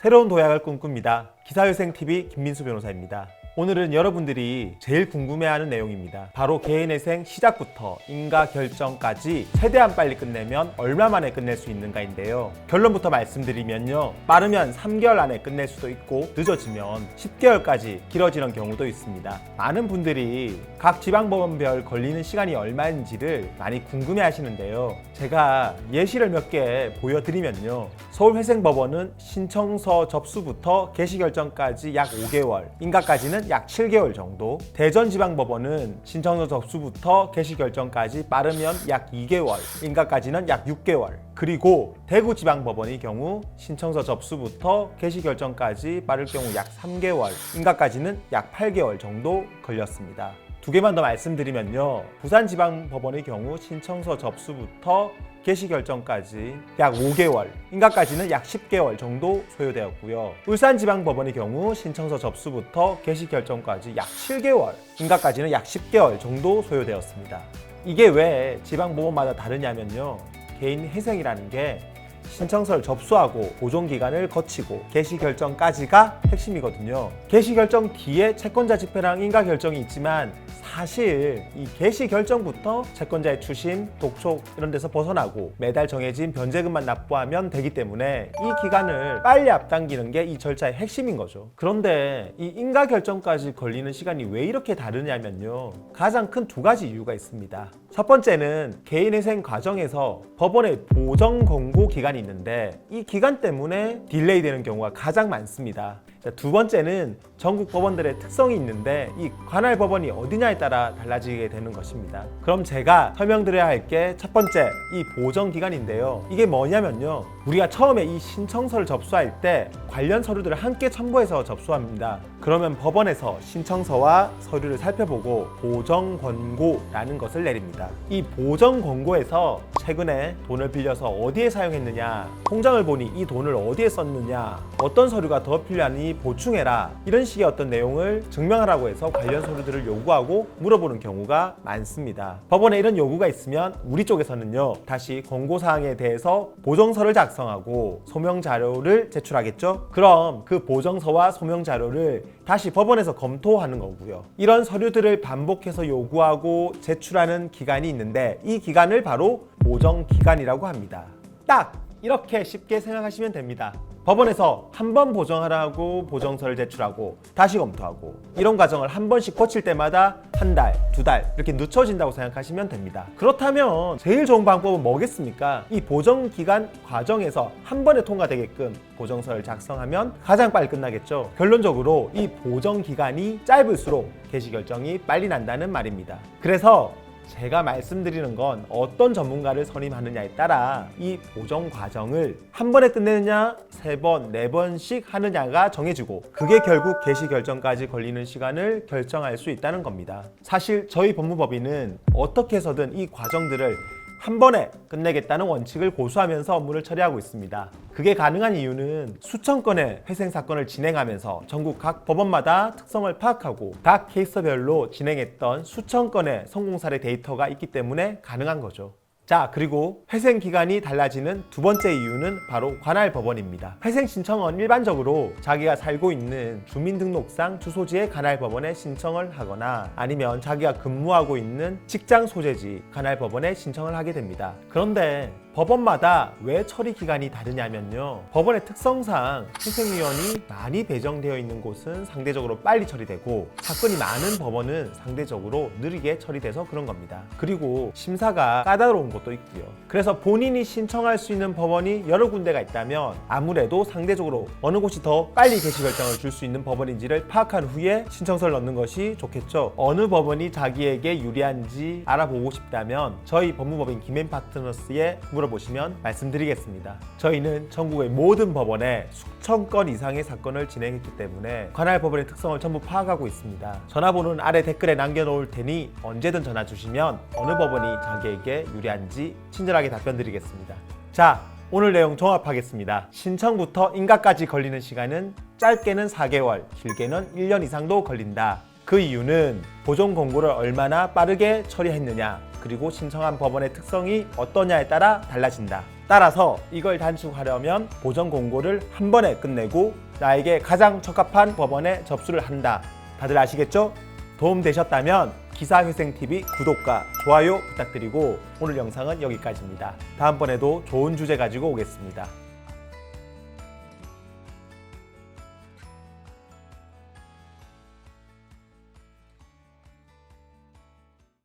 새로운 도약을 꿈꿉니다. 기사회생TV 김민수 변호사입니다. 오늘은 여러분들이 제일 궁금해하는 내용입니다. 바로 개인회생 시작부터 인가 결정까지 최대한 빨리 끝내면 얼마 만에 끝낼 수 있는가인데요. 결론부터 말씀드리면요. 빠르면 3개월 안에 끝낼 수도 있고 늦어지면 10개월까지 길어지는 경우도 있습니다. 많은 분들이 각 지방법원별 걸리는 시간이 얼마인지를 많이 궁금해 하시는데요. 제가 예시를 몇 개 보여드리면요. 서울회생법원은 신청서 접수부터 개시 결정까지 약 5개월, 인가까지는 약 7개월 정도, 대전지방법원은 신청서 접수부터 개시 결정까지 빠르면 약 2개월, 인가까지는 약 6개월, 그리고 대구지방법원의 경우 신청서 접수부터 개시 결정까지 빠를 경우 약 3개월, 인가까지는 약 8개월 정도 걸렸습니다. 두 개만 더 말씀드리면요. 부산지방법원의 경우 신청서 접수부터 개시 결정까지 약 5개월, 인가까지는 약 10개월 정도 소요되었고요. 울산지방법원의 경우 신청서 접수부터 개시 결정까지 약 7개월, 인가까지는 약 10개월 정도 소요되었습니다. 이게 왜 지방법원마다 다르냐면요. 개인 회생이라는 게 신청서를 접수하고 보존기간을 거치고 개시 결정까지가 핵심이거든요. 개시 결정 뒤에 채권자 집회랑 인가 결정이 있지만 사실 이 개시 결정부터 채권자의 추심, 독촉 이런 데서 벗어나고 매달 정해진 변제금만 납부하면 되기 때문에 이 기간을 빨리 앞당기는 게 이 절차의 핵심인 거죠. 그런데 이 인가 결정까지 걸리는 시간이 왜 이렇게 다르냐면요. 가장 큰 두 가지 이유가 있습니다. 첫 번째는 개인회생 과정에서 법원의 보정 권고 기간이 있는데 이 기간 때문에 딜레이 되는 경우가 가장 많습니다. 두 번째는 전국 법원들의 특성이 있는데 이 관할 법원이 어디냐에 따라 달라지게 되는 것입니다. 그럼 제가 설명드려야 할 게 첫 번째, 이 보정 기간인데요. 이게 뭐냐면요. 우리가 처음에 이 신청서를 접수할 때 관련 서류들을 함께 첨부해서 접수합니다. 그러면 법원에서 신청서와 서류를 살펴보고 보정 권고라는 것을 내립니다. 이 보정 권고에서 최근에 돈을 빌려서 어디에 사용했느냐, 통장을 보니 이 돈을 어디에 썼느냐, 어떤 서류가 더 필요하니 보충해라, 이런 식의 어떤 내용을 증명하라고 해서 관련 서류들을 요구하고 물어보는 경우가 많습니다. 법원에 이런 요구가 있으면 우리 쪽에서는요, 다시 권고사항에 대해서 보정서를 작성하고 소명자료를 제출하겠죠. 그럼 그 보정서와 소명자료를 다시 법원에서 검토하는 거고요. 이런 서류들을 반복해서 요구하고 제출하는 기간이 있는데 이 기간을 바로 보정기간이라고 합니다. 딱 이렇게 쉽게 생각하시면 됩니다. 법원에서 한 번 보정하라고 보정서를 제출하고 다시 검토하고 이런 과정을 한 번씩 거칠 때마다 한 달, 두 달 이렇게 늦춰진다고 생각하시면 됩니다. 그렇다면 제일 좋은 방법은 뭐겠습니까? 이 보정기간 과정에서 한 번에 통과되게끔 보정서를 작성하면 가장 빨리 끝나겠죠. 결론적으로 이 보정기간이 짧을수록 개시 결정이 빨리 난다는 말입니다. 그래서 제가 말씀드리는 건 어떤 전문가를 선임하느냐에 따라 이 보정 과정을 한 번에 끝내느냐, 세 번, 네 번씩 하느냐가 정해지고 그게 결국 개시 결정까지 걸리는 시간을 결정할 수 있다는 겁니다. 사실 저희 법무법인은 어떻게 해서든 이 과정들을 한 번에 끝내겠다는 원칙을 고수하면서 업무를 처리하고 있습니다. 그게 가능한 이유는 수천 건의 회생 사건을 진행하면서 전국 각 법원마다 특성을 파악하고 각 케이스별로 진행했던 수천 건의 성공 사례 데이터가 있기 때문에 가능한 거죠. 자, 그리고 회생 기간이 달라지는 두 번째 이유는 바로 관할 법원입니다. 회생 신청은 일반적으로 자기가 살고 있는 주민등록상 주소지의 관할 법원에 신청을 하거나 아니면 자기가 근무하고 있는 직장 소재지 관할 법원에 신청을 하게 됩니다. 그런데 법원마다 왜 처리 기간이 다르냐면요. 법원의 특성상 회생위원이 많이 배정되어 있는 곳은 상대적으로 빨리 처리되고 사건이 많은 법원은 상대적으로 느리게 처리돼서 그런 겁니다. 그리고 심사가 까다로운 것도 있고요. 그래서 본인이 신청할 수 있는 법원이 여러 군데가 있다면 아무래도 상대적으로 어느 곳이 더 빨리 개시 결정을 줄 수 있는 법원인지를 파악한 후에 신청서를 넣는 것이 좋겠죠. 어느 법원이 자기에게 유리한지 알아보고 싶다면 저희 법무법인 김앤파트너스에 물어보시면 말씀드리겠습니다. 저희는 전국의 모든 법원에 수천 건 이상의 사건을 진행했기 때문에 관할 법원의 특성을 전부 파악하고 있습니다. 전화번호는 아래 댓글에 남겨놓을 테니 언제든 전화 주시면 어느 법원이 자기에게 유리한지 친절하게 답변 드리겠습니다. 자, 오늘 내용 종합하겠습니다. 신청부터 인가까지 걸리는 시간은 짧게는 4개월, 길게는 1년 이상도 걸린다. 그 이유는 보존 공고를 얼마나 빠르게 처리했느냐, 그리고 신청한 법원의 특성이 어떠냐에 따라 달라진다. 따라서 이걸 단축하려면 보전 공고를 한 번에 끝내고 나에게 가장 적합한 법원에 접수를 한다. 다들 아시겠죠? 도움 되셨다면 기사회생TV 구독과 좋아요 부탁드리고 오늘 영상은 여기까지입니다. 다음번에도 좋은 주제 가지고 오겠습니다.